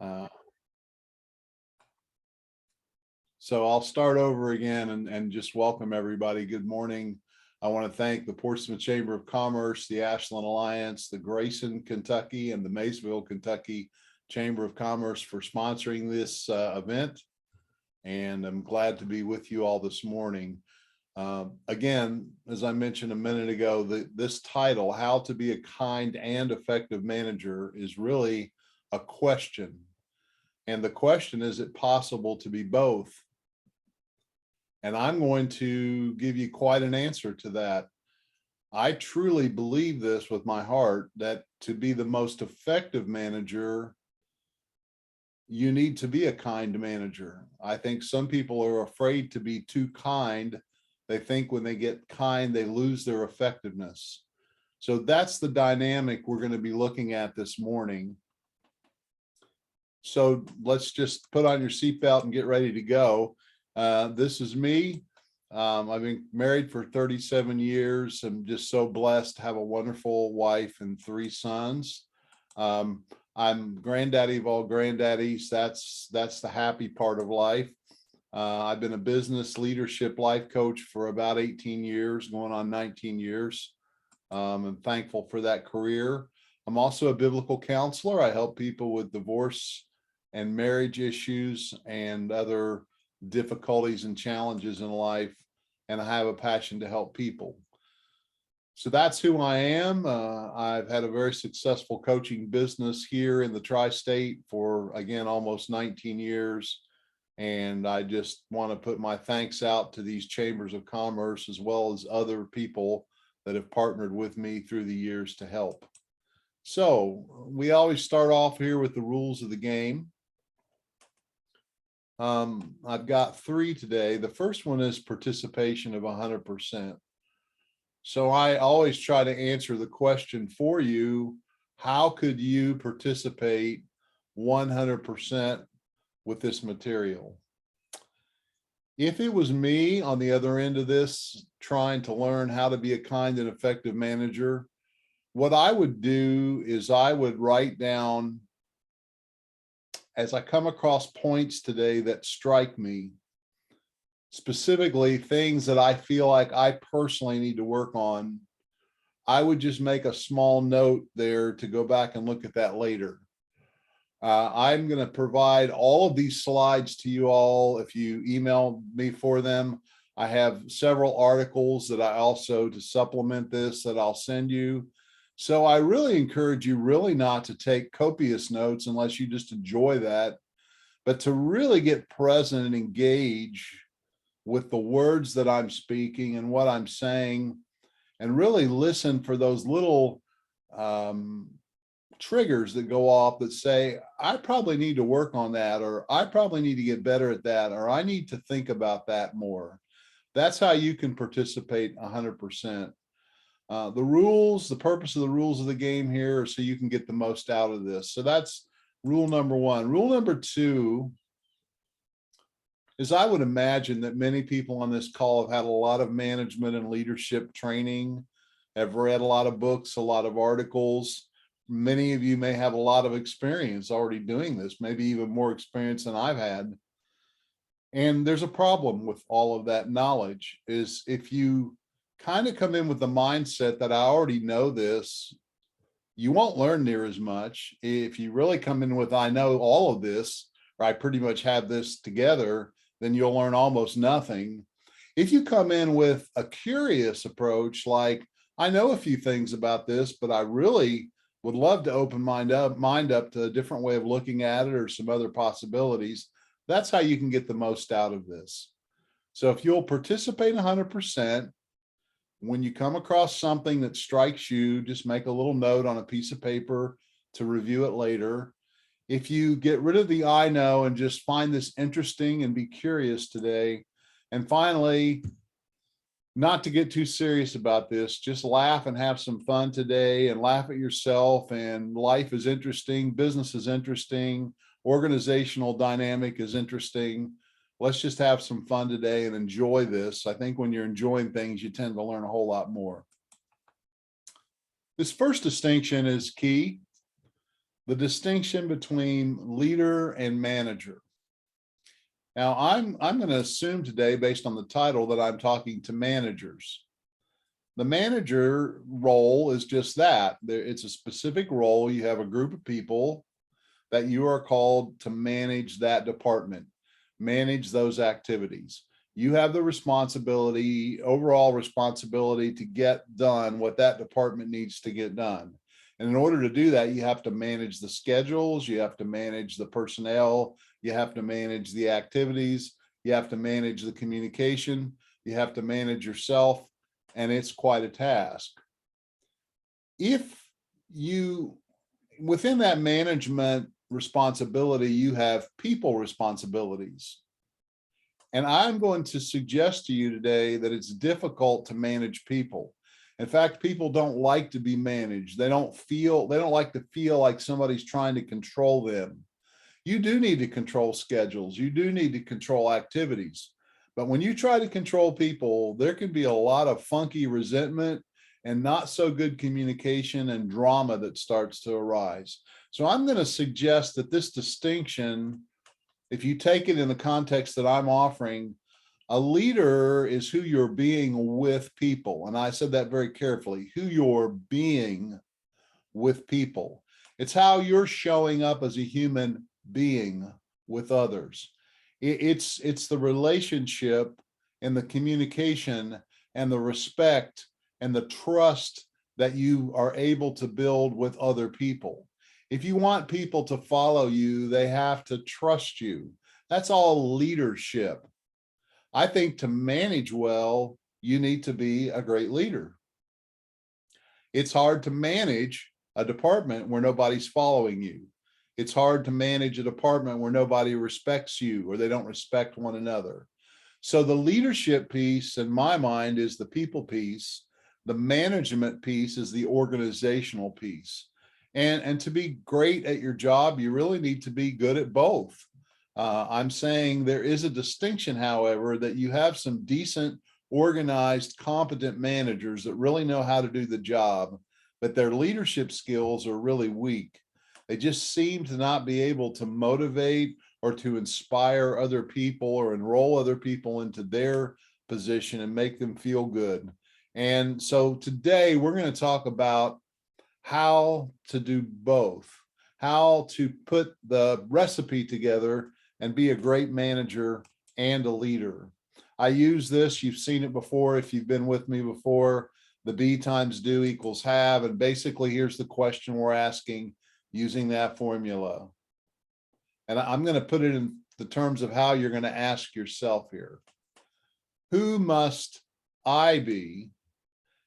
Uh, so I'll start over again and just welcome everybody. Good morning. I want to thank the Portsmouth Chamber of Commerce, the Ashland Alliance, the Grayson, Kentucky, and the Maysville, Kentucky Chamber of Commerce for sponsoring this event. And I'm glad to be with you all this morning. Again, as I mentioned a minute ago, this title, How to Be a Kind and Effective Manager, is really a question. And the question, is it possible to be both? And I'm going to give you quite an answer to that. I truly believe this with my heart, that to be the most effective manager, you need to be a kind manager. I think some people are afraid to be too kind. They think when they get kind, they lose their effectiveness. So that's the dynamic we're going to be looking at this morning. So let's just put on your seatbelt and get ready to go. This is me. I've been married for 37 years. I'm just so blessed to have a wonderful wife and 3 sons. I'm granddaddy of all granddaddies. That's the happy part of life. I've been a business leadership life coach for about 18 years, going on 19 years. I'm thankful for that career. I'm also a biblical counselor. I help people with divorce and marriage issues and other difficulties and challenges in life. And I have a passion to help people. So that's who I am. I've had a very successful coaching business here in the tri-state for, again, almost 19 years. And I just want to put my thanks out to these chambers of commerce, as well as other people that have partnered with me through the years to help. So we always start off here with the rules of the game. I've got 3 today. The first one is participation of 100%. So I always try to answer the question for you: how could you participate 100% with this material? If it was me on the other end of this, trying to learn how to be a kind and effective manager, what I would do is I would write down, as I come across points today that strike me, specifically things that I feel like I personally need to work on, I would just make a small note there to go back and look at that later. I'm going to provide all of these slides to you all if you email me for them. I have several articles that I also, to supplement this, that I'll send you. So I really encourage you really not to take copious notes unless you just enjoy that, but to really get present and engage with the words that I'm speaking and what I'm saying, and really listen for those little triggers that go off that say, I probably need to work on that, or I probably need to get better at that, or I need to think about that more. That's how you can participate 100%. The rules, the purpose of the rules of the game here are so you can get the most out of this. So that's rule number 1. Rule number 2 is, I would imagine that many people on this call have had a lot of management and leadership training, have read a lot of books, a lot of articles. Many of you may have a lot of experience already doing this, maybe even more experience than I've had. And there's a problem with all of that knowledge, is if you kind of come in with the mindset that I already know this, you won't learn near as much. If you really come in with, I know all of this, or I pretty much have this together, then you'll learn almost nothing. If you come in with a curious approach, like, I know a few things about this, but I really would love to open mind up to a different way of looking at it, or some other possibilities, that's how you can get the most out of this. So if you'll participate 100%, when you come across something that strikes you, just make a little note on a piece of paper to review it later. If you get rid of the I know and just find this interesting and be curious today. And finally, not to get too serious about this, just laugh and have some fun today, and laugh at yourself. And life is interesting, business is interesting, organizational dynamic is interesting. Let's just have some fun today and enjoy this. I think when you're enjoying things, you tend to learn a whole lot more. This first distinction is key. the distinction between leader and manager. Now, I'm going to assume today, based on the title, that I'm talking to managers. The manager role is just that. It's a specific role. You have a group of people that you are called to manage that department, manage those activities. You have the responsibility, overall responsibility, to get done what that department needs to get done. And in order to do that, you have to manage the schedules, you have to manage the personnel, you have to manage the activities, you have to manage the communication, you have to manage yourself, and it's quite a task. If you, within that management responsibility, you have people responsibilities. And I'm going to suggest to you today that it's difficult to manage people. In fact, people don't like to be managed. They don't like to feel like somebody's trying to control them. You do need to control schedules. You do need to control activities. But when you try to control people, there can be a lot of funky resentment and not so good communication and drama that starts to arise. So I'm going to suggest that this distinction, if you take it in the context that I'm offering, a leader is who you're being with people. And I said that very carefully, who you're being with people. It's how you're showing up as a human being with others. It's the relationship and the communication and the respect and the trust that you are able to build with other people. If you want people to follow you, they have to trust you. That's all leadership. I think to manage well, you need to be a great leader. It's hard to manage a department where nobody's following you. It's hard to manage a department where nobody respects you or they don't respect one another. So the leadership piece, in my mind, is the people piece. The management piece is the organizational piece. And to be great at your job, you really need to be good at both. I'm saying there is a distinction, however, that you have some decent, organized, competent managers that really know how to do the job, but their leadership skills are really weak. They just seem to not be able to motivate or to inspire other people or enroll other people into their position and make them feel good. And so today we're going to talk about how to do both, how to put the recipe together and be a great manager and a leader. I use this, you've seen it before if you've been with me before, the be times do equals have, and basically here's the question we're asking using that formula. And I'm going to put it in the terms of how you're going to ask yourself here. Who must I be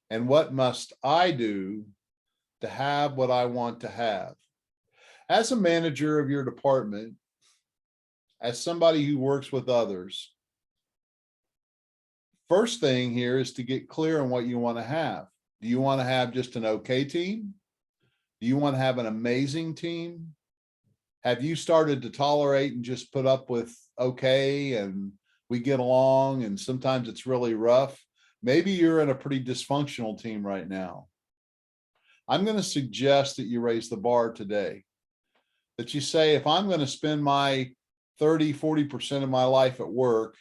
and what must I do to have what I want to have? As a manager of your department, as somebody who works with others, first thing here is to get clear on what you want to have. Do you want to have just an okay team? Do you want to have an amazing team? Have you started to tolerate and just put up with okay and we get along and sometimes it's really rough? Maybe you're in a pretty dysfunctional team right now. I'm going to suggest that you raise the bar today, that you say, if I'm going to spend my 30–40% of my life at work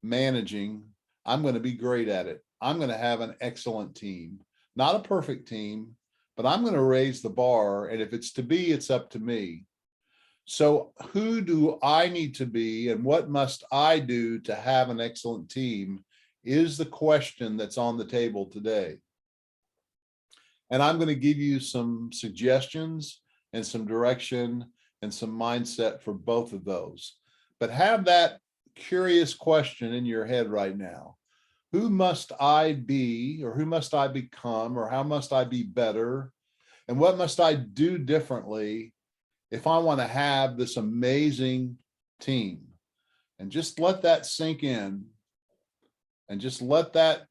managing, I'm going to be great at it. I'm going to have an excellent team, not a perfect team, but I'm going to raise the bar. And if it's to be, it's up to me. So who do I need to be and what must I do to have an excellent team is the question that's on the table today. And I'm going to give you some suggestions and some direction and some mindset for both of those. But have that curious question in your head right now. Who must I be, or who must I become, or how must I be better? And what must I do differently if I want to have this amazing team? And just let that sink in, and just let that,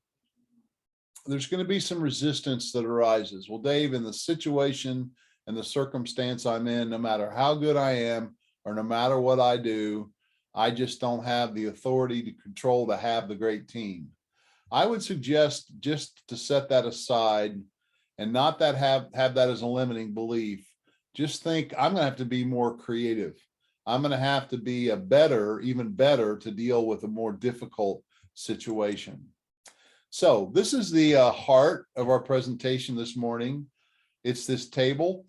there's going to be some resistance that arises. Well, Dave, in the situation and the circumstance I'm in, no matter how good I am, or no matter what I do, I just don't have the authority to control to have the great team. I would suggest just to set that aside and not that have that as a limiting belief, Just think, I'm going to have to be more creative. I'm going to have to be a better, even better, to deal with a more difficult situation. So this is the heart of our presentation this morning. It's this table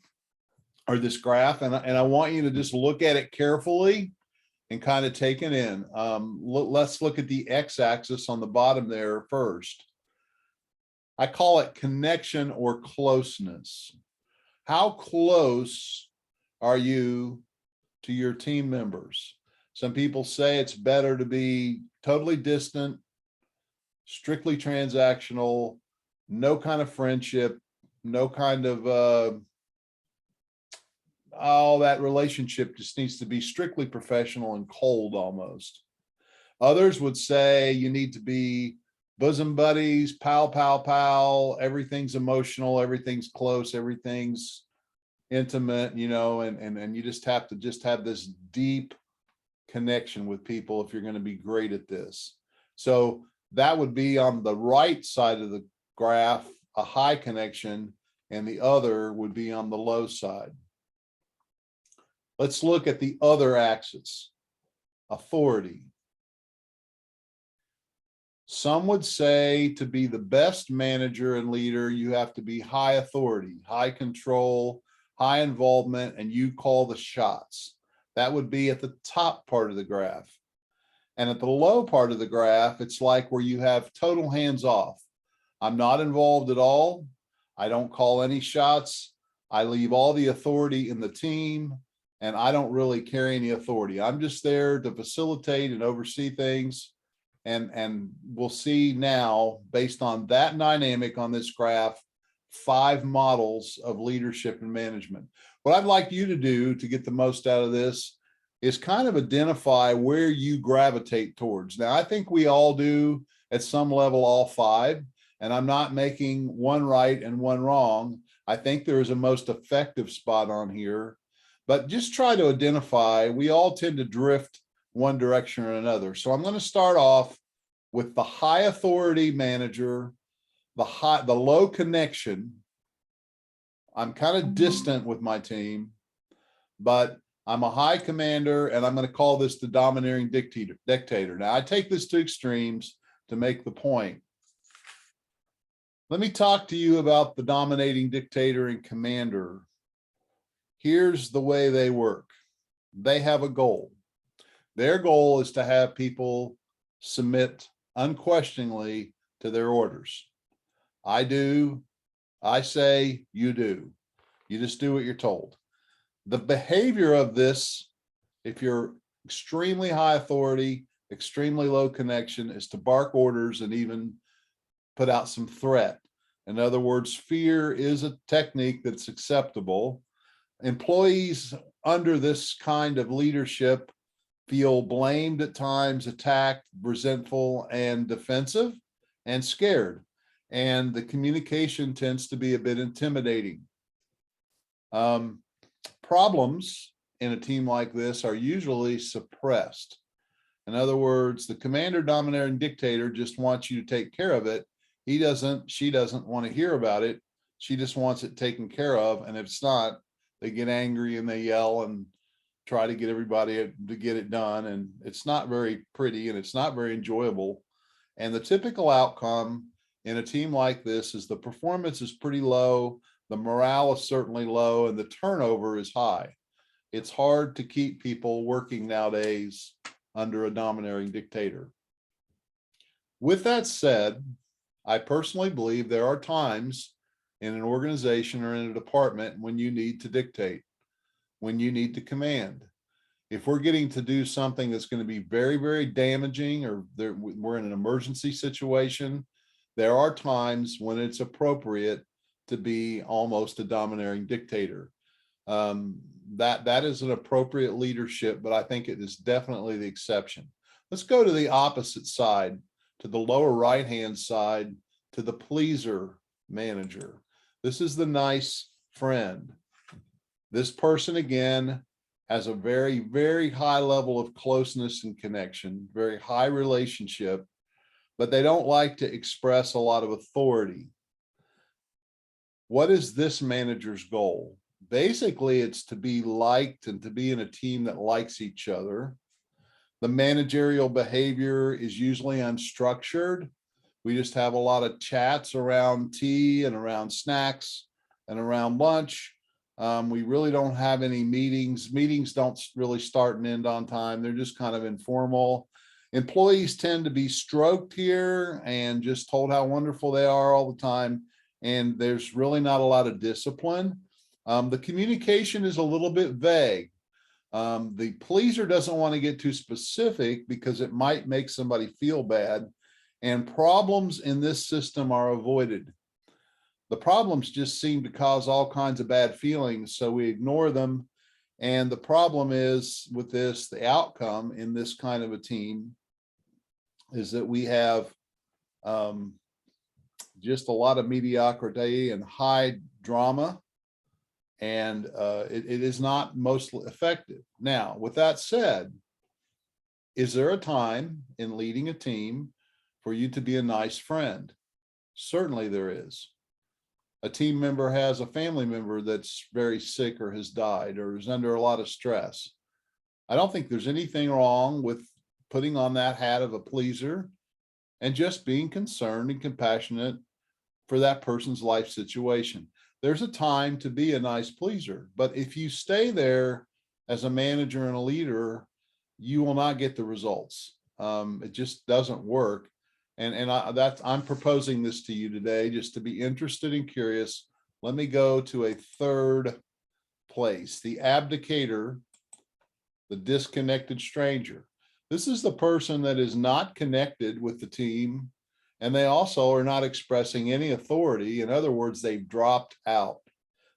or this graph, and I want you to just look at it carefully and kind of take it in. Let's look at the x-axis on the bottom there first. I call it connection or closeness. How close are you to your team members? Some people say it's better to be totally distant, strictly transactional, no kind of friendship, no kind of all that relationship just needs to be strictly professional and cold almost. Others would say you need to be bosom buddies, pal, pal, pal, everything's emotional, everything's close, everything's intimate, you know, and you just have to have this deep connection with people if you're going to be great at this. So that would be on the right side of the graph, a high connection, and the other would be on the low side. Let's look at the other axis, authority. Some would say to be the best manager and leader, you have to be high authority, high control, high involvement, and you call the shots. That would be at the top part of the graph. And at the low part of the graph, it's like where you have total hands off. I'm not involved at all. I don't call any shots. I leave all the authority in the team, and I don't really carry any authority. I'm just there to facilitate and oversee things. And we'll see now, based on that dynamic on this graph, 5 models of leadership and management. What I'd like you to do to get the most out of this is kind of identify where you gravitate towards. Now, I think we all do at some level, all 5, and I'm not making one right and one wrong. I think there is a most effective spot on here, but just try to identify. We all tend to drift one direction or another. So I'm going to start off with the high authority manager, the low connection. I'm kind of distant with my team, but I'm a high commander, and I'm going to call this the domineering dictator. Now, I take this to extremes to make the point. Let me talk to you about the dominating dictator and commander. Here's the way they work. They have a goal. Their goal is to have people submit unquestioningly to their orders. I do, I say, you do. You just do what you're told. The behavior of this, if you're extremely high authority, extremely low connection, is to bark orders and even put out some threat. In other words, fear is a technique that's acceptable. Employees under this kind of leadership feel blamed at times, attacked, resentful, and defensive, and scared. And the communication tends to be a bit intimidating. Problems in a team like this are usually suppressed. In other words, the commander, domineering dictator just wants you to take care of it. She doesn't want to hear about it. She just wants it taken care of. And if it's not, they get angry and they yell and try to get everybody to get it done. And it's not very pretty and it's not very enjoyable. And the typical outcome in a team like this is the performance is pretty low. The morale is certainly low, and the turnover is high. It's hard to keep people working nowadays under a domineering dictator. With that said, I personally believe there are times in an organization or in a department when you need to dictate, when you need to command. If we're getting to do something that's going to be very, very damaging, or we're in an emergency situation, there are times when it's appropriate to be almost a domineering dictator. That is an appropriate leadership, but I think it is definitely the exception. Let's go to the opposite side, to the lower right-hand side, to the pleaser manager. This is the nice friend. This person, again, has a very, very high level of closeness and connection, very high relationship, but they don't like to express a lot of authority. What is this manager's goal? basically it's to be liked and to be in a team that likes each other. The managerial behavior is usually unstructured. We just have a lot of chats around tea and around snacks and around lunch. We really don't have any meetings. Meetings don't really start and end on time. They're just kind of informal. Employees tend to be stroked here and just told how wonderful they are all the time. And there's really not a lot of discipline. The communication is a little bit vague. The pleaser doesn't want to get too specific because it might make somebody feel bad, and problems in this system are avoided. The problems just seem to cause all kinds of bad feelings, so we ignore them. And the problem is with this, the outcome in this kind of a team is that we have just a lot of mediocrity and high drama, and it is not most effective. Now, with that said, is there a time in leading a team for you to be a nice friend? Certainly there is. A team member has a family member that's very sick or has died or is under a lot of stress. I don't think there's anything wrong with putting on that hat of a pleaser and just being concerned and compassionate for that person's life situation. There's a time to be a nice pleaser, but if you stay there as a manager and a leader, you will not get the results. It just doesn't work. I'm proposing this to you today just to be interested and curious. Let me go to a third place, the abdicator, the disconnected stranger. This is the person that is not connected with the team, and they also are not expressing any authority. In other words, they've dropped out.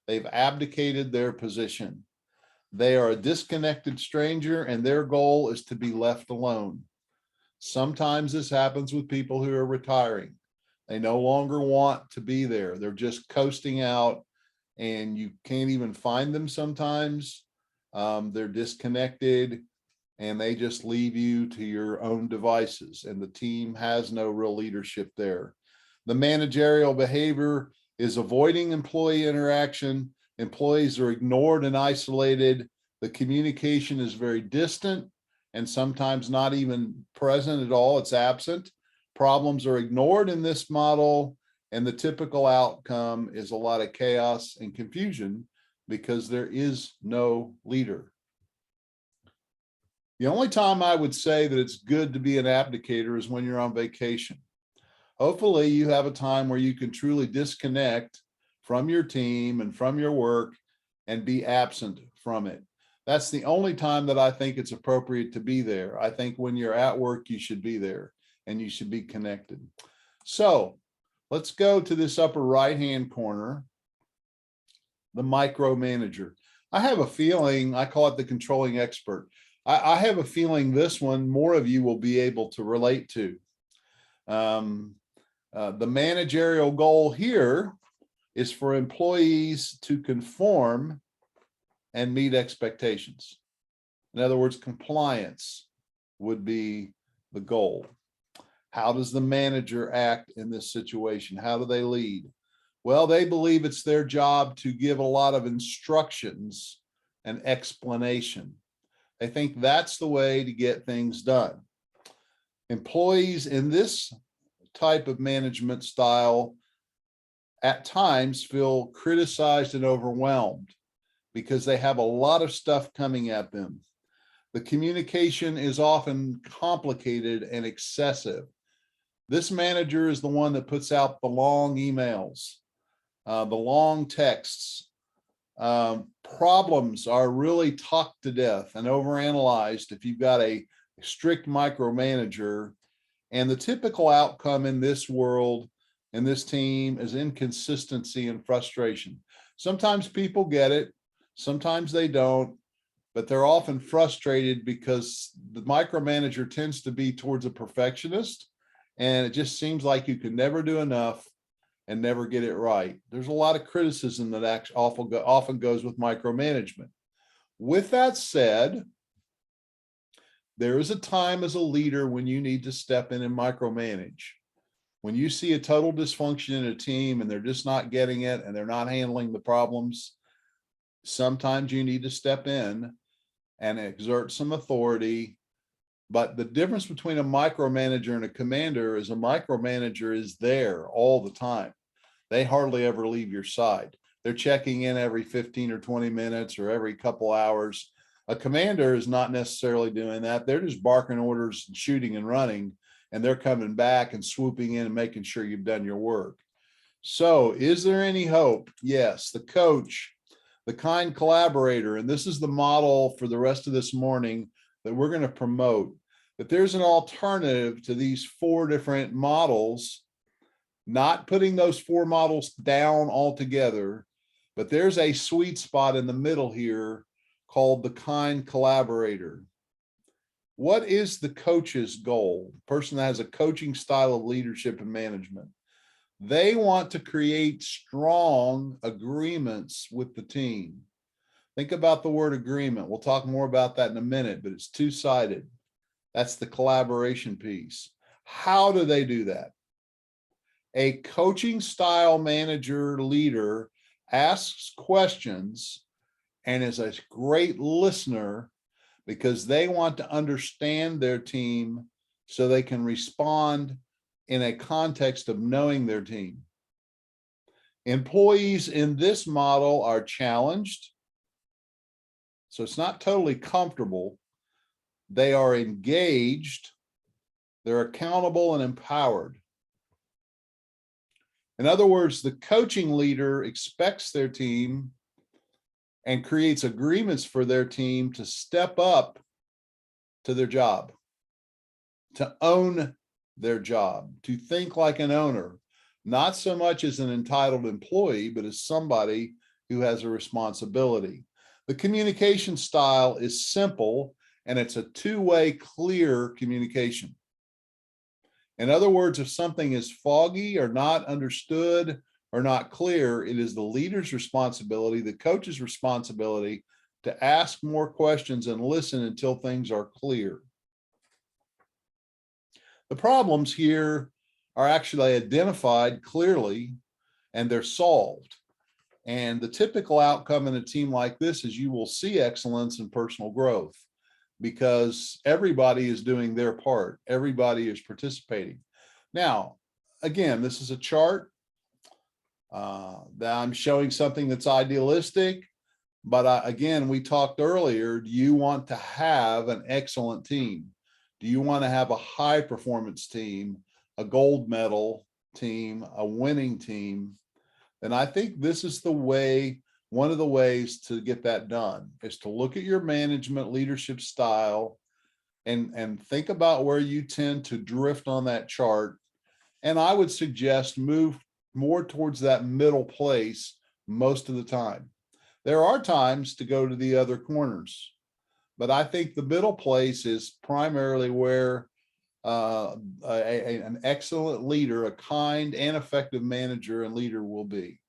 They've abdicated their position. They are a disconnected stranger, and their goal is to be left alone. Sometimes this happens with people who are retiring. They no longer want to be there. They're just coasting out, and you can't even find them sometimes. They're disconnected, and they just leave you to your own devices, and the team has no real leadership there. The managerial behavior is avoiding employee interaction. Employees are ignored and isolated. The communication is very distant and sometimes not even present at all. It's absent. Problems are ignored in this model, and the typical outcome is a lot of chaos and confusion because there is no leader. The only time I would say that it's good to be an abdicator is when you're on vacation. Hopefully you have a time where you can truly disconnect from your team and from your work and be absent from it. That's the only time that I think it's appropriate to be there. I think when you're at work, you should be there and you should be connected. So let's go to this upper right-hand corner, the micromanager. I have a feeling, I call it the controlling expert. I have a feeling this one, more of you will be able to relate to. The managerial goal here is for employees to conform and meet expectations. In other words, compliance would be the goal. How does the manager act in this situation? How do they lead? Well, they believe it's their job to give a lot of instructions and explanation. They think that's the way to get things done. Employees in this type of management style at times feel criticized and overwhelmed because they have a lot of stuff coming at them. The communication is often complicated and excessive. This manager is the one that puts out the long emails, the long texts. Problems are really talked to death and overanalyzed if you've got a strict micromanager. And the typical outcome in this world and this team is inconsistency and frustration. Sometimes people get it, sometimes they don't, but they're often frustrated because the micromanager tends to be towards a perfectionist, and it just seems like you can never do enough and never get it right. There's a lot of criticism that often goes with micromanagement. With that said, there is a time as a leader when you need to step in and micromanage. When you see a total dysfunction in a team and they're just not getting it and they're not handling the problems, Sometimes you need to step in and exert some authority. But the difference between a micromanager and a commander is a micromanager is there all the time. They hardly ever leave your side. They're checking in every 15 or 20 minutes or every couple hours. A commander is not necessarily doing that. They're just barking orders and shooting and running, and they're coming back and swooping in and making sure you've done your work. So is there any hope? Yes, the coach, the kind collaborator, and this is the model for the rest of this morning that we're going to promote, that there's an alternative to these 4 different models, not putting those 4 models down altogether, but there's a sweet spot in the middle here called the kind collaborator. What is the coach's goal? The person that has a coaching style of leadership and management. They want to create strong agreements with the team. Think about the word agreement. We'll talk more about that in a minute, but it's two-sided. That's the collaboration piece. How do they do that? A coaching style manager leader asks questions and is a great listener because they want to understand their team so they can respond in a context of knowing their team. Employees in this model are challenged. So it's not totally comfortable. They are engaged. They're accountable and empowered. In other words, the coaching leader expects their team and creates agreements for their team to step up to their job, to own their job, to think like an owner, not so much as an entitled employee, but as somebody who has a responsibility. The communication style is simple, and it's a two-way, clear communication. In other words, if something is foggy or not understood or not clear, it is the leader's responsibility, the coach's responsibility to ask more questions and listen until things are clear. The problems here are actually identified clearly and they're solved. And the typical outcome in a team like this is you will see excellence and personal growth because everybody is doing their part. Everybody is participating. Now, again, this is a chart that I'm showing something that's idealistic, but again, we talked earlier, do you want to have an excellent team? Do you want to have a high performance team, a gold medal team, a winning team? And I think this is the way, one of the ways to get that done is to look at your management leadership style and think about where you tend to drift on that chart. And I would suggest move more towards that middle place most of the time. There are times to go to the other corners, but I think the middle place is primarily where an excellent leader, a kind and effective manager and leader will be.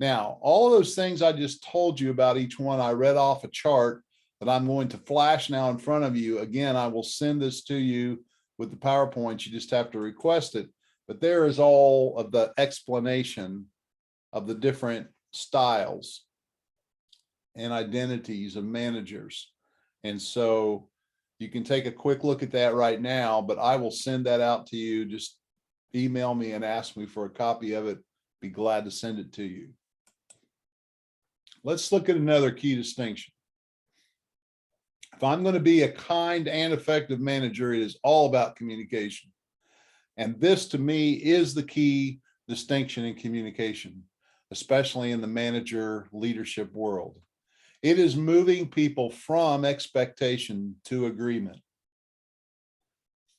Now, all of those things I just told you about each one, I read off a chart that I'm going to flash now in front of you. Again, I will send this to you with the PowerPoint. You just have to request it. But there is all of the explanation of the different styles and identities of managers. And so you can take a quick look at that right now, but I will send that out to you. Just email me and ask me for a copy of it. Be glad to send it to you. Let's look at another key distinction. If I'm going to be a kind and effective manager, it is all about communication. And this to me is the key distinction in communication, especially in the manager leadership world. It is moving people from expectation to agreement.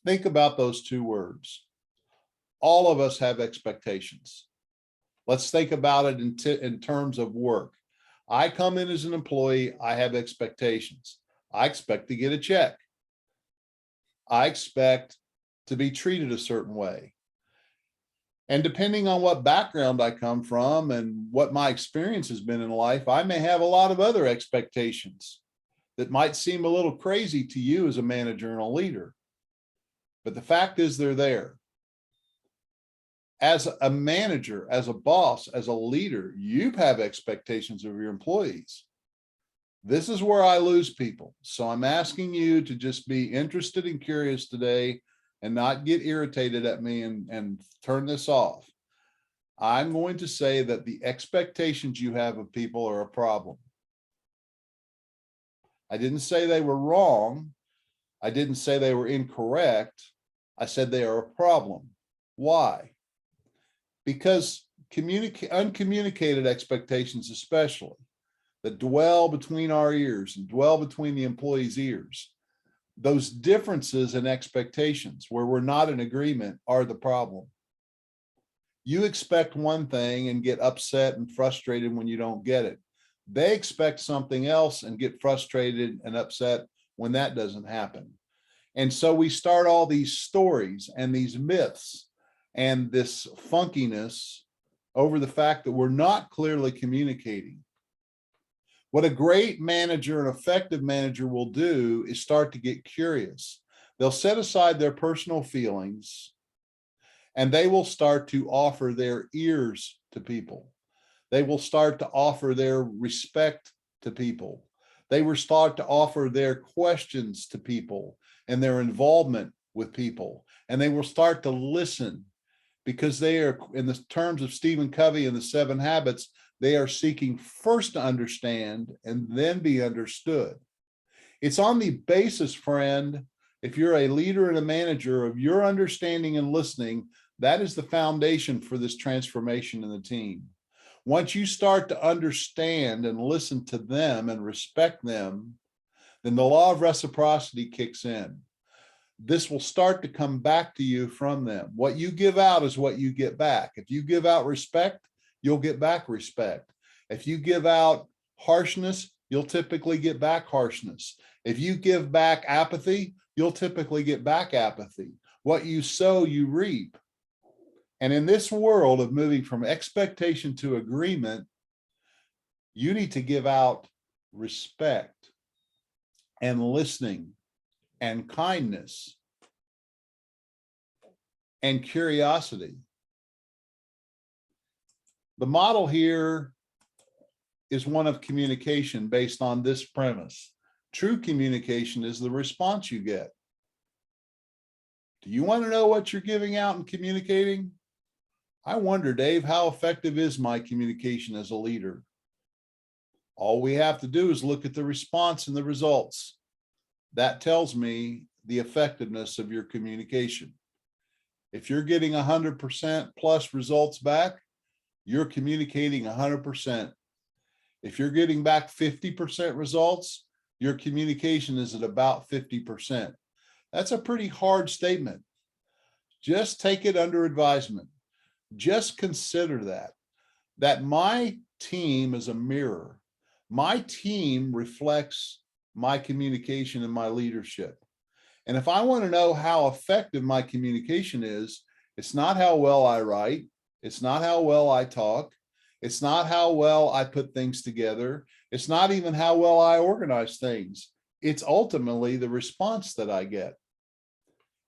Think about those two words. All of us have expectations. Let's think about it in terms of work. I come in as an employee, I have expectations. I expect to get a check. I expect to be treated a certain way. And depending on what background I come from and what my experience has been in life, I may have a lot of other expectations that might seem a little crazy to you as a manager and a leader. But the fact is they're there. As a manager, as a boss, as a leader, you have expectations of your employees. This is where I lose people. So I'm asking you to just be interested and curious today and not get irritated at me and turn this off. I'm going to say that the expectations you have of people are a problem. I didn't say they were wrong. I didn't say they were incorrect. I said they are a problem. Why? Because uncommunicated expectations, especially, that dwell between our ears and dwell between the employee's ears, those differences in expectations where we're not in agreement are the problem. You expect one thing and get upset and frustrated when you don't get it. They expect something else and get frustrated and upset when that doesn't happen. And so we start all these stories and these myths and this funkiness over the fact that we're not clearly communicating. What a great manager, an effective manager, will do is start to get curious. They'll set aside their personal feelings and they will start to offer their ears to people. They will start to offer their respect to people. They will start to offer their questions to people and their involvement with people. And they will start to listen because they are, in the terms of Stephen Covey and the 7 Habits, they are seeking first to understand and then be understood. It's on the basis, friend, if you're a leader and a manager, of your understanding and listening, that is the foundation for this transformation in the team. Once you start to understand and listen to them and respect them, then the law of reciprocity kicks in. This will start to come back to you from them. What you give out is what you get back. If you give out respect, you'll get back respect. If you give out harshness, you'll typically get back harshness. If you give back apathy, you'll typically get back apathy. What you sow, you reap. And in this world of moving from expectation to agreement, you need to give out respect and listening and kindness and curiosity. The model here is one of communication based on this premise. True communication is the response you get. Do you want to know what you're giving out and communicating? I wonder, Dave, how effective is my communication as a leader? All we have to do is look at the response and the results. That tells me the effectiveness of your communication. If you're getting 100% plus results back, you're communicating 100%. If you're getting back 50% results, your communication is at about 50%. That's a pretty hard statement. Just take it under advisement. Just consider that my team is a mirror. My team reflects my communication and my leadership. And if I want to know how effective my communication is, it's not how well I write. It's not how well I talk. It's not how well I put things together. It's not even how well I organize things. It's ultimately the response that I get.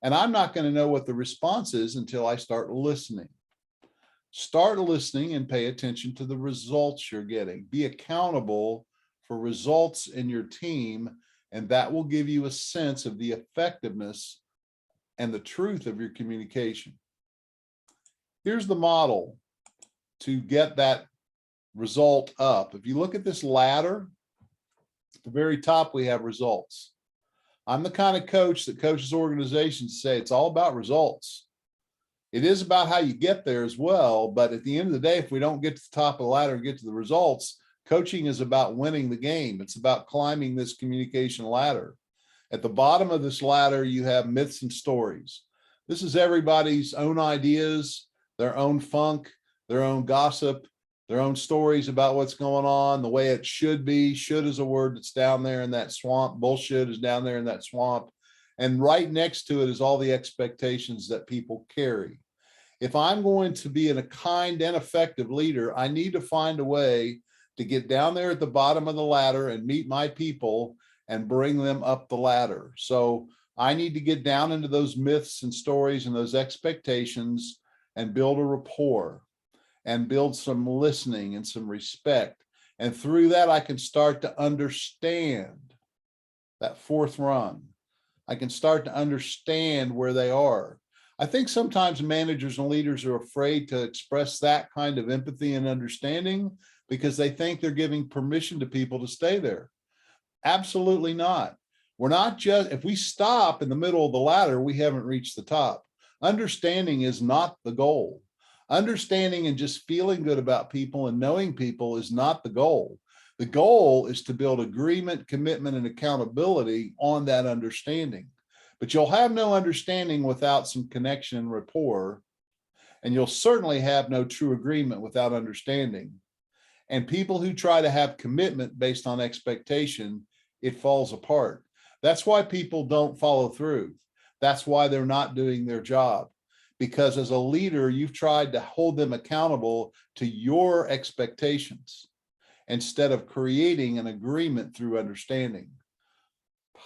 And I'm not going to know what the response is until I start listening. Start listening and pay attention to the results you're getting. Be accountable for results in your team, and that will give you a sense of the effectiveness and the truth of your communication. Here's the model to get that result up. If you look at this ladder, at the very top, we have results. I'm the kind of coach that coaches organizations to say it's all about results. It is about how you get there as well. But at the end of the day, if we don't get to the top of the ladder and get to the results, coaching is about winning the game. It's about climbing this communication ladder. At the bottom of this ladder, you have myths and stories. This is everybody's own ideas, their own funk, their own gossip, their own stories about what's going on, the way it should be. Should is a word that's down there in that swamp. Bullshit is down there in that swamp. And right next to it is all the expectations that people carry. If I'm going to be a kind and effective leader, I need to find a way to get down there at the bottom of the ladder and meet my people and bring them up the ladder. So I need to get down into those myths and stories and those expectations and build a rapport and build some listening and some respect. And through that, I can start to understand that fourth rung. I can start to understand where they are. I think sometimes managers and leaders are afraid to express that kind of empathy and understanding because they think they're giving permission to people to stay there. Absolutely not. We're not just, if we stop in the middle of the ladder, we haven't reached the top. Understanding is not the goal. Understanding and just feeling good about people and knowing people is not the goal. The goal is to build agreement, commitment, and accountability on that understanding. But you'll have no understanding without some connection and rapport, and you'll certainly have no true agreement without understanding. And people who try to have commitment based on expectation, it falls apart. That's why people don't follow through. That's why they're not doing their job. Because as a leader, you've tried to hold them accountable to your expectations instead of creating an agreement through understanding.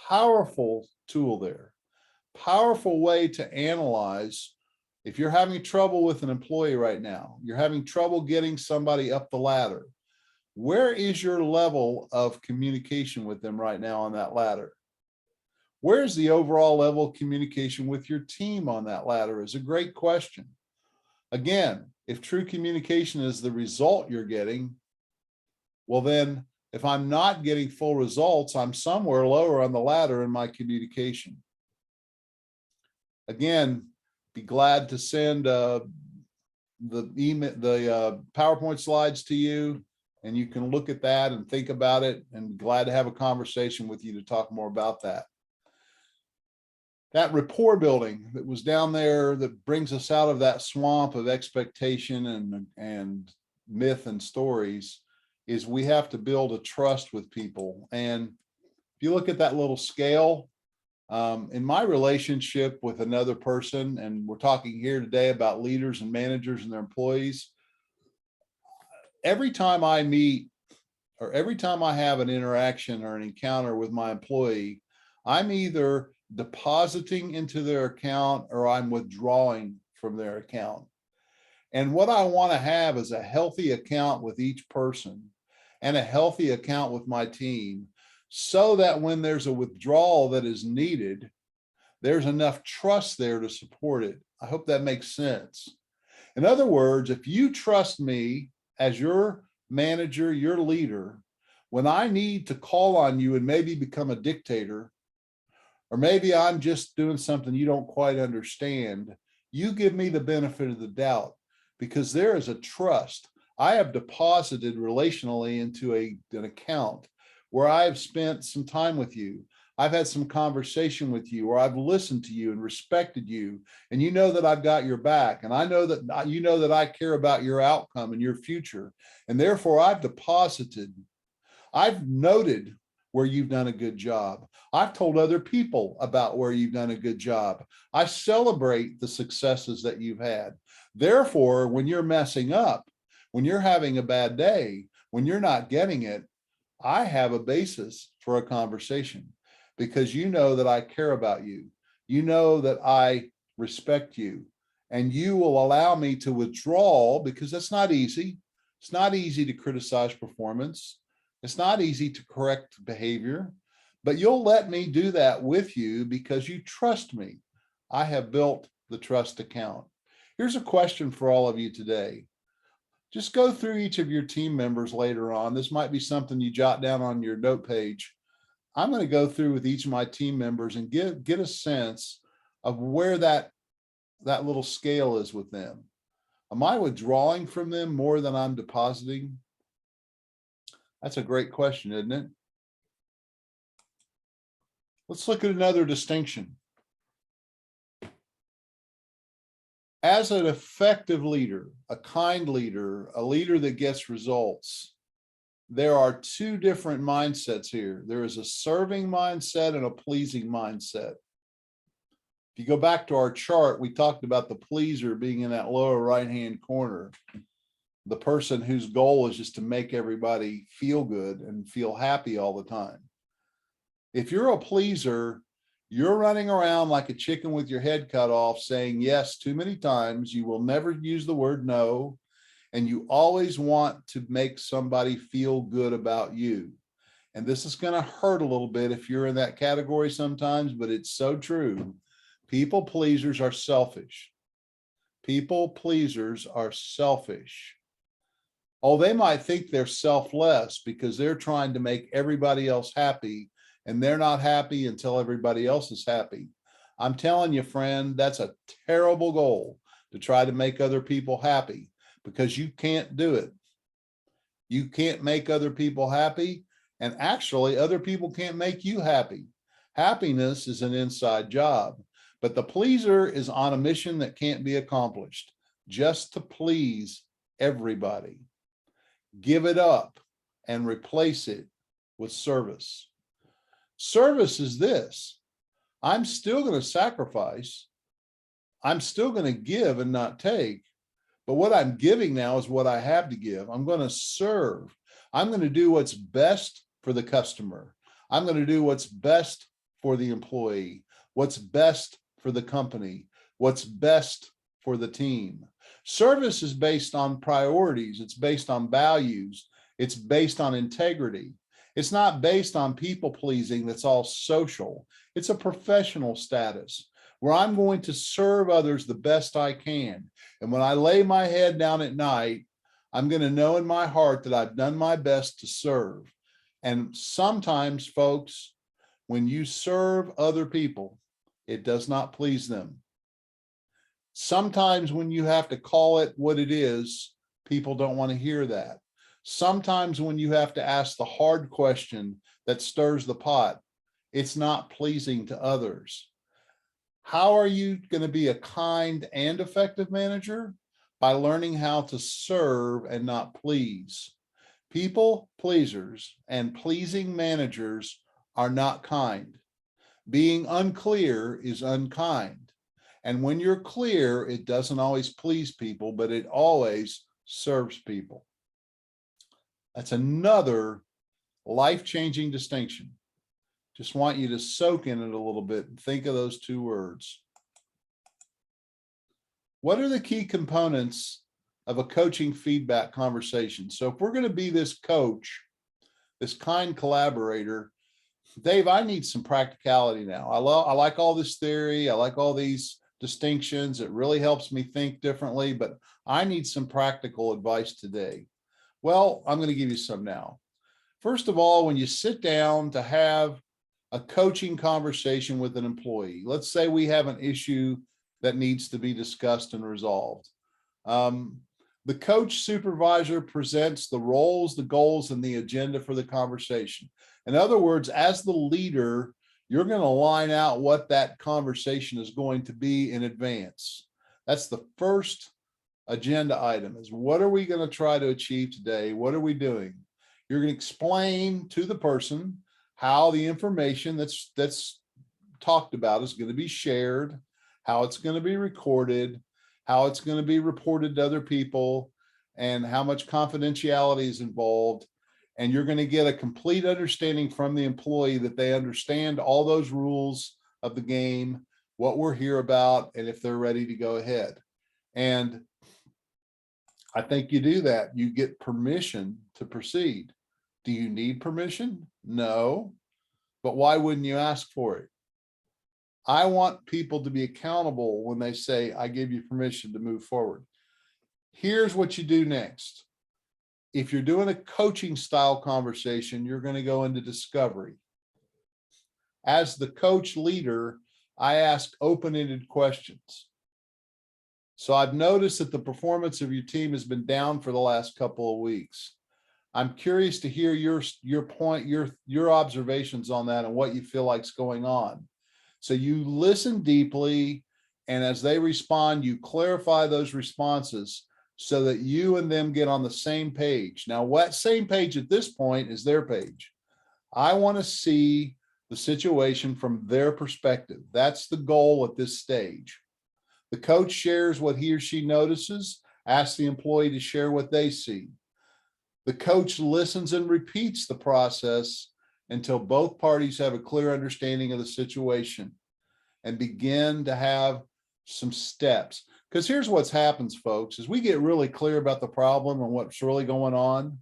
Powerful tool there. Powerful way to analyze. If you're having trouble with an employee right now, you're having trouble getting somebody up the ladder, where is your level of communication with them right now on that ladder? Where's the overall level of communication with your team on that ladder is a great question. Again, if true communication is the result you're getting, well then, if I'm not getting full results, I'm somewhere lower on the ladder in my communication. Again, be glad to send the PowerPoint slides to you, and you can look at that and think about it, and glad to have a conversation with you to talk more about that. That rapport building that was down there that brings us out of that swamp of expectation and myth and stories is we have to build a trust with people. And if you look at that little scale, in my relationship with another person, and we're talking here today about leaders and managers and their employees, every time I meet or every time I have an interaction or an encounter with my employee, I'm either depositing into their account or I'm withdrawing from their account. And what I want to have is a healthy account with each person and a healthy account with my team, so that when there's a withdrawal that is needed, there's enough trust there to support it. I hope that makes sense. In other words, if you trust me as your manager, your leader, when I need to call on you and maybe become a dictator, or maybe I'm just doing something you don't quite understand, you give me the benefit of the doubt because there is a trust. I have deposited relationally into an account where I've spent some time with you. I've had some conversation with you, or I've listened to you and respected you. And you know that I've got your back. And I know that you know that I care about your outcome and your future. And therefore I've deposited. I've noted where you've done a good job. I've told other people about where you've done a good job. I celebrate the successes that you've had. Therefore, when you're messing up, when you're having a bad day, when you're not getting it, I have a basis for a conversation because you know that I care about you. You know that I respect you, and you will allow me to withdraw because that's not easy. It's not easy to criticize performance. It's not easy to correct behavior, but you'll let me do that with you because you trust me. I have built the trust account. Here's a question for all of you today. Just go through each of your team members later on. This might be something you jot down on your note page. I'm going to go through with each of my team members and get a sense of where that little scale is with them. Am I withdrawing from them more than I'm depositing? That's a great question, isn't it? Let's look at another distinction. As an effective leader, a kind leader, a leader that gets results, there are two different mindsets here. There is a serving mindset and a pleasing mindset. If you go back to our chart, we talked about the pleaser being in that lower right-hand corner. The person whose goal is just to make everybody feel good and feel happy all the time. If you're a pleaser, You're running around like a chicken with your head cut off, saying yes too many times. You will never use the word no. And you always want to make somebody feel good about you. And this is going to hurt a little bit if you're in that category sometimes, but it's so true. People pleasers are selfish. People pleasers are selfish. Oh, they might think they're selfless because they're trying to make everybody else happy, and they're not happy until everybody else is happy. I'm telling you, friend, that's a terrible goal, to try to make other people happy, because you can't do it. You can't make other people happy, and actually other people can't make you happy. Happiness is an inside job, but the pleaser is on a mission that can't be accomplished just to please everybody. Give it up and replace it with service. Service is this: I'm still going to sacrifice. I'm still going to give and not take. But what I'm giving now is what I have to give. I'm going to serve. I'm going to do what's best for the customer. I'm going to do what's best for the employee, what's best for the company, what's best for the team. Service is based on priorities. It's based on values. It's based on integrity. It's not based on people pleasing that's all social. It's a professional status where I'm going to serve others the best I can. And when I lay my head down at night, I'm going to know in my heart that I've done my best to serve. And sometimes, folks, when you serve other people, it does not please them. Sometimes when you have to call it what it is, people don't want to hear that. Sometimes when you have to ask the hard question that stirs the pot, it's not pleasing to others. How are you going to be a kind and effective manager? By learning how to serve and not please. People pleasers and pleasing managers are not kind. Being unclear is unkind. And when you're clear, it doesn't always please people, but it always serves people. That's another life-changing distinction. Just want you to soak in it a little bit and think of those two words. What are the key components of a coaching feedback conversation? So if we're going to be this coach, this kind collaborator, Dave, I need some practicality now. I like all this theory. I like all these distinctions. It really helps me think differently, but I need some practical advice today. Well, I'm going to give you some now. First of all, when you sit down to have a coaching conversation with an employee, let's say we have an issue that needs to be discussed and resolved. The coach supervisor presents the roles, the goals, and the agenda for the conversation. In other words, as the leader, you're going to line out what that conversation is going to be in advance. That's the first agenda item, is what are we going to try to achieve today? What are we doing? You're going to explain to the person how the information that's talked about is going to be shared, how it's going to be recorded, how it's going to be reported to other people, and how much confidentiality is involved. And you're going to get a complete understanding from the employee that they understand all those rules of the game, what we're here about, and if they're ready to go ahead. And I think you do that. You get permission to proceed. Do you need permission? No. But why wouldn't you ask for it? I want people to be accountable when they say, I give you permission to move forward. Here's what you do next. If you're doing a coaching style conversation, you're going to go into discovery. As the coach leader, I ask open-ended questions. So I've noticed that the performance of your team has been down for the last couple of weeks. I'm curious to hear your observations on that and what you feel like's going on. So you listen deeply, and as they respond, you clarify those responses so that you and them get on the same page. Now, what same page at this point is their page. I want to see the situation from their perspective. That's the goal at this stage. The coach shares what he or she notices, asks the employee to share what they see. The coach listens and repeats the process until both parties have a clear understanding of the situation and begin to have some steps. Because here's what's happens, folks, is we get really clear about the problem and what's really going on.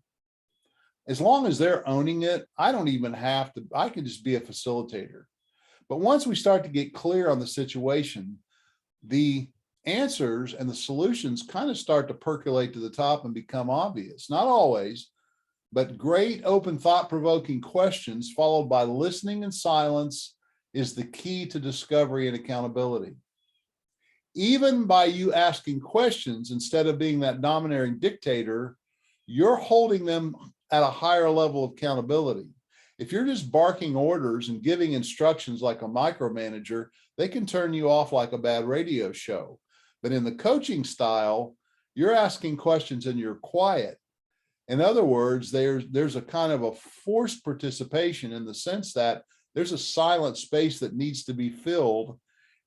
As long as they're owning it, I don't even have to, I can just be a facilitator. But once we start to get clear on the situation, the answers and the solutions kind of start to percolate to the top and become obvious. Not always, but great open thought-provoking questions followed by listening and silence is the key to discovery and accountability. Even by you asking questions instead of being that domineering dictator, you're holding them at a higher level of accountability. If you're just barking orders and giving instructions like a micromanager, they can turn you off like a bad radio show. But in the coaching style, you're asking questions and you're quiet. In other words, there's a kind of a forced participation in the sense that there's a silent space that needs to be filled.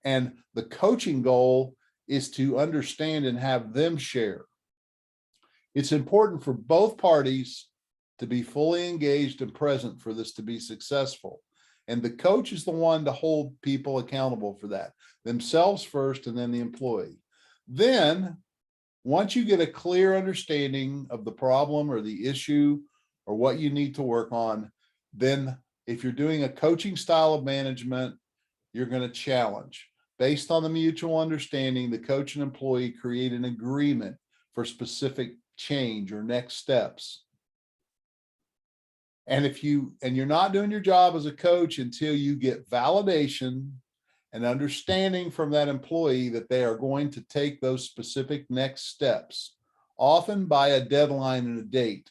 And the coaching goal is to understand and have them share. It's important for both parties to be fully engaged and present for this to be successful. And the coach is the one to hold people accountable for that, themselves first and then the employee. Then, once you get a clear understanding of the problem or the issue or what you need to work on, then if you're doing a coaching style of management, you're going to challenge. Based on the mutual understanding, the coach and employee create an agreement for specific change or next steps. And you're not doing your job as a coach until you get validation and understanding from that employee that they are going to take those specific next steps, often by a deadline and a date.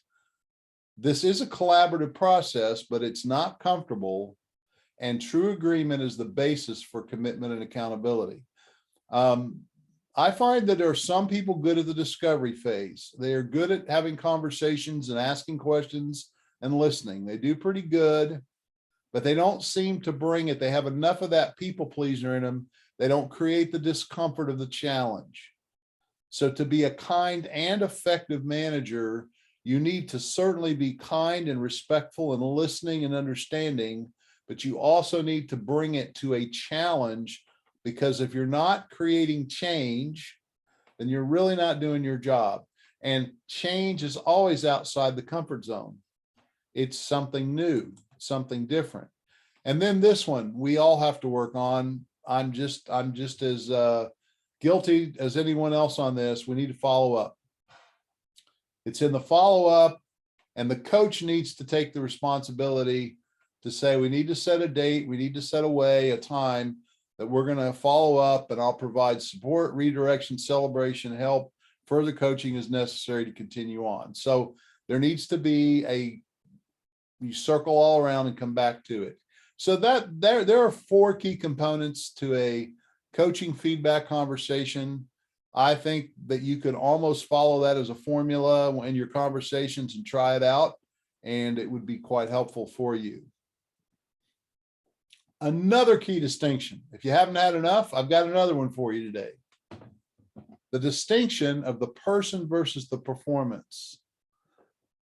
This is a collaborative process, but it's not comfortable, and true agreement is the basis for commitment and accountability. I find that there are some people good at the discovery phase. They are good at having conversations and asking questions and listening. They do pretty good, but they don't seem to bring it. They have enough of that people pleaser in them. They don't create the discomfort of the challenge. So to be a kind and effective manager, you need to certainly be kind and respectful and listening and understanding, but you also need to bring it to a challenge, because if you're not creating change, then you're really not doing your job. And change is always outside the comfort zone. It's something new, something different. And then this one, we all have to work on. I'm just as guilty as anyone else on this. We need to follow up. It's in the follow-up, and the coach needs to take the responsibility to say, we need to set a date, we need to set a time that we're going to follow up, and I'll provide support, redirection, celebration, help, further coaching is necessary to continue on. So there needs to be you circle all around and come back to it. So that there are 4 key components to a coaching feedback conversation. I think that you could almost follow that as a formula in your conversations and try it out, and it would be quite helpful for you. Another key distinction, if you haven't had enough, I've got another one for you today. The distinction of the person versus the performance.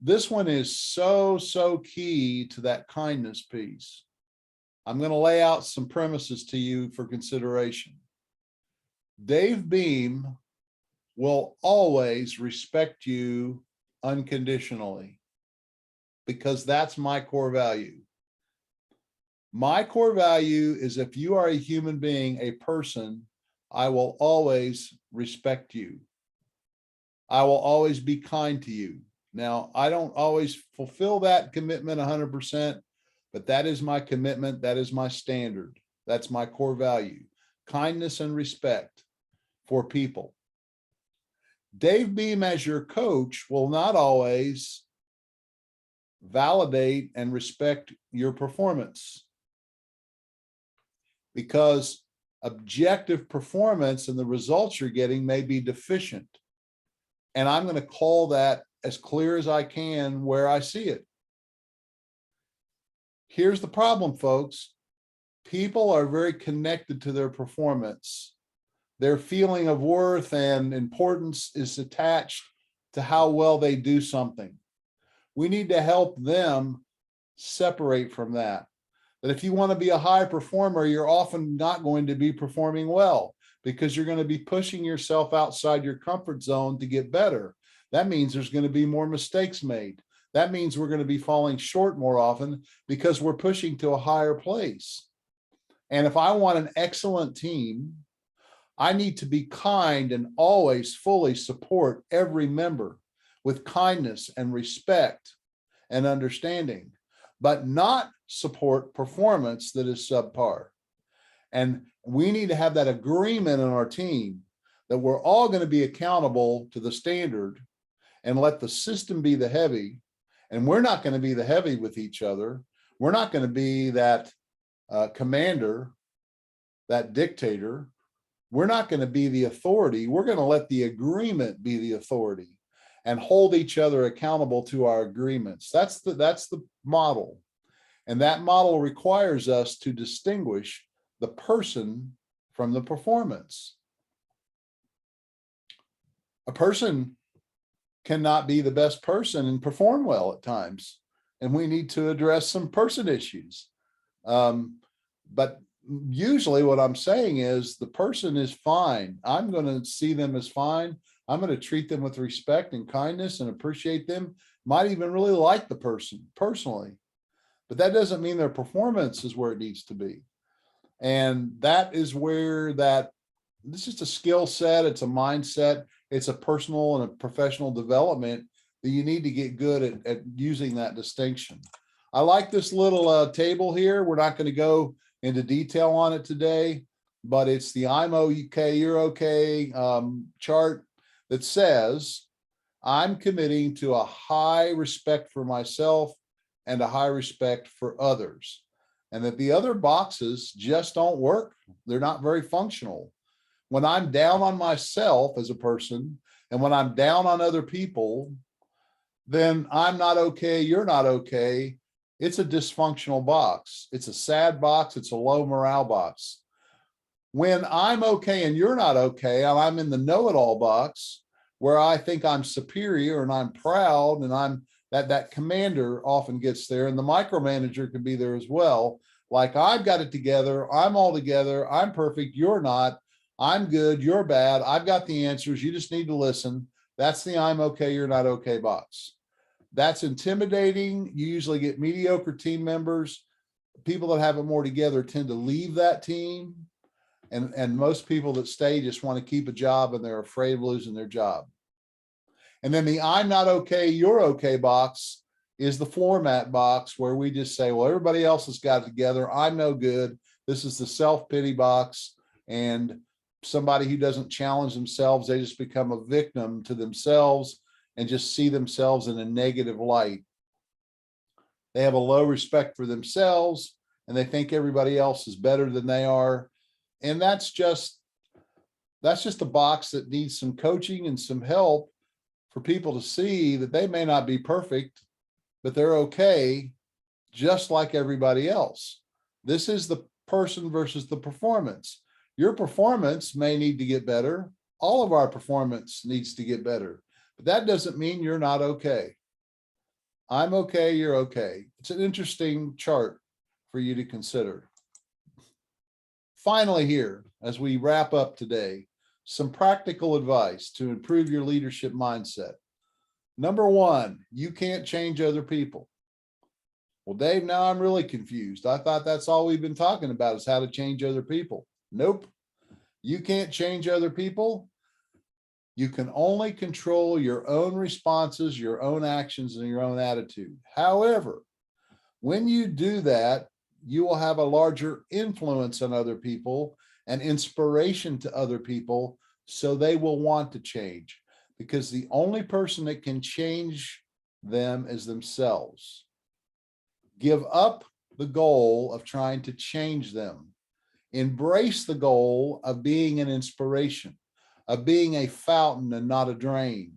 This one is so key to that kindness piece. I'm going to lay out some premises to you for consideration. Dave Beam will always respect you unconditionally, because that's my core value. My core value is, if you are a human being, a person, I will always respect you. I will always be kind to you. Now, I don't always fulfill that commitment 100%, but that is my commitment. That is my standard. That's my core value. Kindness and respect for people. Dave Beam, as your coach, will not always validate and respect your performance, because objective performance and the results you're getting may be deficient. And I'm going to call that as clear as I can where I see it. Here's the problem, folks. People are very connected to their performance. Their feeling of worth and importance is attached to how well they do something. We need to help them separate from that. That if you want to be a high performer, you're often not going to be performing well because you're going to be pushing yourself outside your comfort zone to get better. That means there's going to be more mistakes made. That means we're going to be falling short more often because we're pushing to a higher place. And if I want an excellent team, I need to be kind and always fully support every member with kindness and respect and understanding, but not support performance that is subpar. And we need to have that agreement in our team that we're all going to be accountable to the standard and let the system be the heavy. And we're not going to be the heavy with each other. We're not going to be that commander, that dictator. We're not going to be the authority. We're going to let the agreement be the authority and hold each other accountable to our agreements. That's the model. And that model requires us to distinguish the person from the performance. A person cannot be the best person and perform well at times. And we need to address some person issues. But usually what I'm saying is the person is fine. I'm going to see them as fine. I'm going to treat them with respect and kindness and appreciate them. Might even really like the person personally. But that doesn't mean their performance is where it needs to be. And that is where this is a skill set. It's a mindset. It's a personal and a professional development that you need to get good at using that distinction. I like this little table here. We're not going to go into detail on it today, but it's the I'm okay, you're okay chart that says I'm committing to a high respect for myself and a high respect for others, and that the other boxes just don't work. They're not very functional. When I'm down on myself as a person and when I'm down on other people, then I'm not okay, you're not okay. It's a dysfunctional box. It's a sad box. It's a low morale box. When I'm okay and you're not okay, and I'm in the know-it-all box where I think I'm superior and I'm proud and I'm that commander often gets there, and the micromanager can be there as well. Like, I've got it together. I'm all together. I'm perfect. You're not. I'm good. You're bad. I've got the answers. You just need to listen. That's the I'm okay, you're not okay box. That's intimidating. You usually get mediocre team members. People that have it more together tend to leave that team. And most people that stay just want to keep a job and they're afraid of losing their job. And then the I'm not okay, you're okay box is the floor mat box where we just say, well, everybody else has got it together. I'm no good. This is the self-pity box. And somebody who doesn't challenge themselves, they just become a victim to themselves and just see themselves in a negative light. They have a low respect for themselves and they think everybody else is better than they are. And that's just a box that needs some coaching and some help for people to see that they may not be perfect, but they're okay, just like everybody else. This is the person versus the performance. Your performance may need to get better. All of our performance needs to get better, but that doesn't mean you're not okay. I'm okay, you're okay. It's an interesting chart for you to consider. Finally here, as we wrap up today, some practical advice to improve your leadership mindset. Number one, you can't change other people. Well, Dave, now I'm really confused. I thought that's all we've been talking about is how to change other people. Nope. You can't change other people. You can only control your own responses, your own actions, and your own attitude. However, when you do that, you will have a larger influence on other people and inspiration to other people, so they will want to change, because the only person that can change them is themselves. Give up the goal of trying to change them. Embrace the goal of being an inspiration, of being a fountain and not a drain,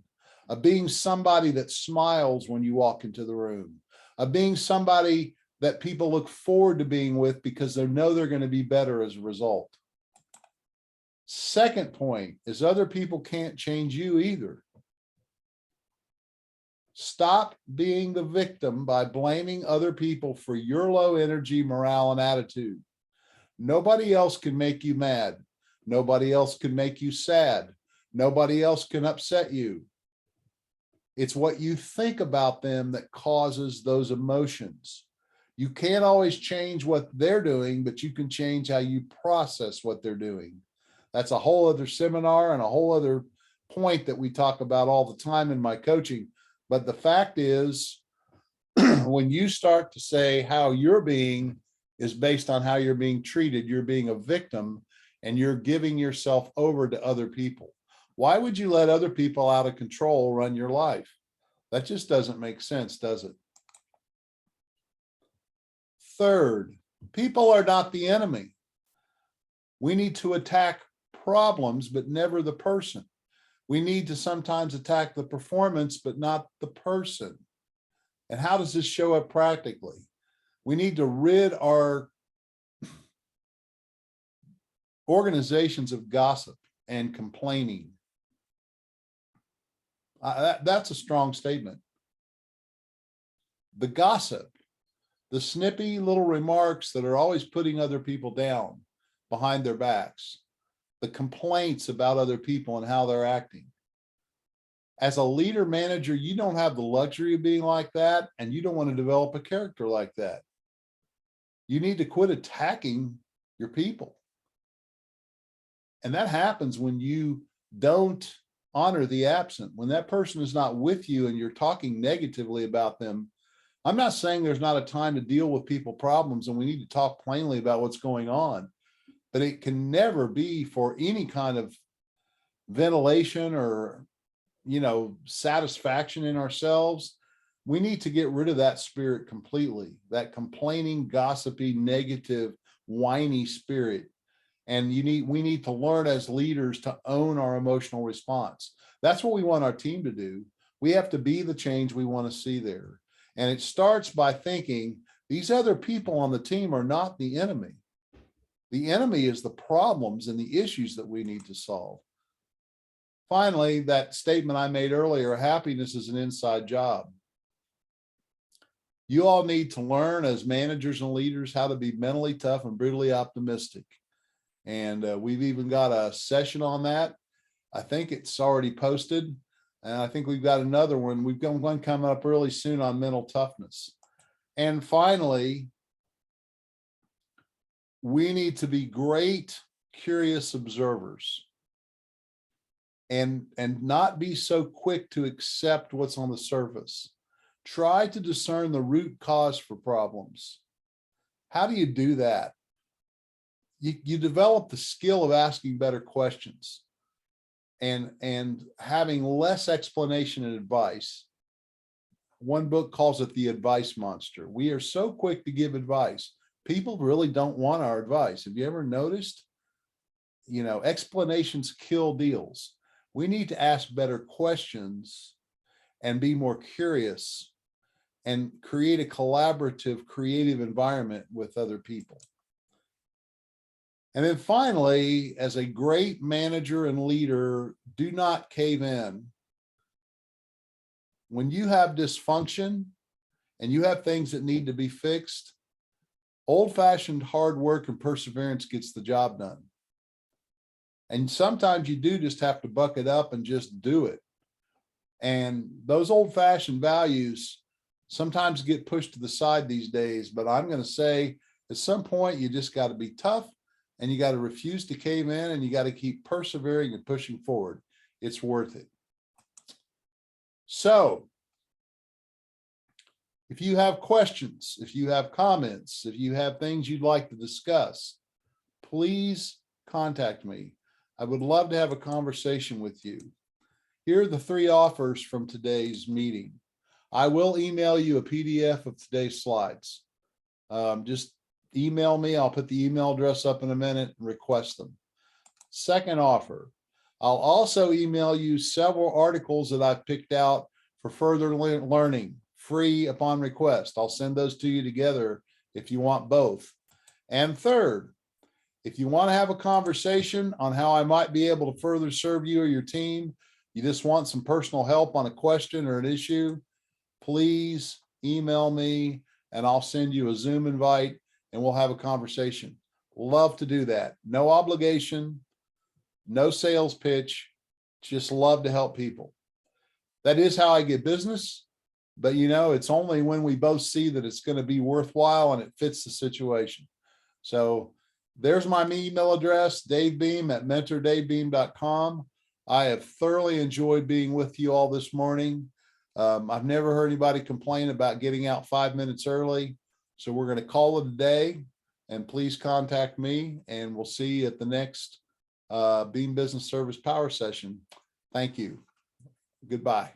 of being somebody that smiles when you walk into the room, of being somebody that people look forward to being with because they know they're going to be better as a result. Second point is other people can't change you either. Stop being the victim by blaming other people for your low energy, morale, and attitude. Nobody else can make you mad. Nobody else can make you sad. Nobody else can upset you. It's what you think about them that causes those emotions. You can't always change what they're doing, but you can change how you process what they're doing. That's a whole other seminar and a whole other point that we talk about all the time in my coaching. But the fact is, when you start to say how you're being is based on how you're being treated, you're being a victim and you're giving yourself over to other people. Why would you let other people out of control run your life? That just doesn't make sense, does it? Third, people are not the enemy. We need to attack problems, but never the person. We need to sometimes attack the performance, but not the person. And how does this show up practically? We need to rid our organizations of gossip and complaining. That's a strong statement. The gossip, the snippy little remarks that are always putting other people down behind their backs, the complaints about other people and how they're acting. As a leader manager, you don't have the luxury of being like that, and you don't want to develop a character like that. You need to quit attacking your people. And that happens when you don't honor the absent. When that person is not with you and you're talking negatively about them. I'm not saying there's not a time to deal with people problems and we need to talk plainly about what's going on, but it can never be for any kind of ventilation or, satisfaction in ourselves. We need to get rid of that spirit completely, that complaining, gossipy, negative, whiny spirit. And we need to learn as leaders to own our emotional response. That's what we want our team to do. We have to be the change we want to see there. And it starts by thinking these other people on the team are not the enemy. The enemy is the problems and the issues that we need to solve. Finally, that statement I made earlier, happiness is an inside job. You all need to learn as managers and leaders how to be mentally tough and brutally optimistic. And we've even got a session on that. I think it's already posted. And I think we've got another one. We've got one coming up really soon on mental toughness. And finally, we need to be great, curious observers and not be so quick to accept what's on the surface. Try to discern the root cause for problems. How do you do that? You develop the skill of asking better questions and having less explanation and advice. One book calls it the advice monster. We are so quick to give advice. People really don't want our advice. Have you ever noticed? Explanations kill deals. We need to ask better questions and be more curious and create a collaborative, creative environment with other people. And then finally, as a great manager and leader, do not cave in. When you have dysfunction and you have things that need to be fixed, old-fashioned hard work and perseverance gets the job done. And sometimes you do just have to buck it up and just do it. And those old-fashioned values sometimes get pushed to the side these days, but I'm going to say at some point you just got to be tough and you got to refuse to cave in and you got to keep persevering and pushing forward. It's worth it. So if you have questions, if you have comments, if you have things you'd like to discuss, please contact me. I would love to have a conversation with you. Here are the 3 offers from today's meeting. I will email you a PDF of today's slides. Just email me. I'll put the email address up in a minute and request them. Second offer, I'll also email you several articles that I've picked out for further learning, free upon request. I'll send those to you together if you want both. And third, if you want to have a conversation on how I might be able to further serve you or your team, you just want some personal help on a question or an issue, please email me and I'll send you a Zoom invite and we'll have a conversation. Love to do that. No obligation, no sales pitch, just love to help people. That is how I get business. But it's only when we both see that it's going to be worthwhile and it fits the situation. So there's my email address, davebeam@mentordavebeam.com. I have thoroughly enjoyed being with you all this morning. I've never heard anybody complain about getting out 5 minutes early. So we're going to call it a day, and please contact me and we'll see you at the next Beam Business Service Power Session. Thank you. Goodbye.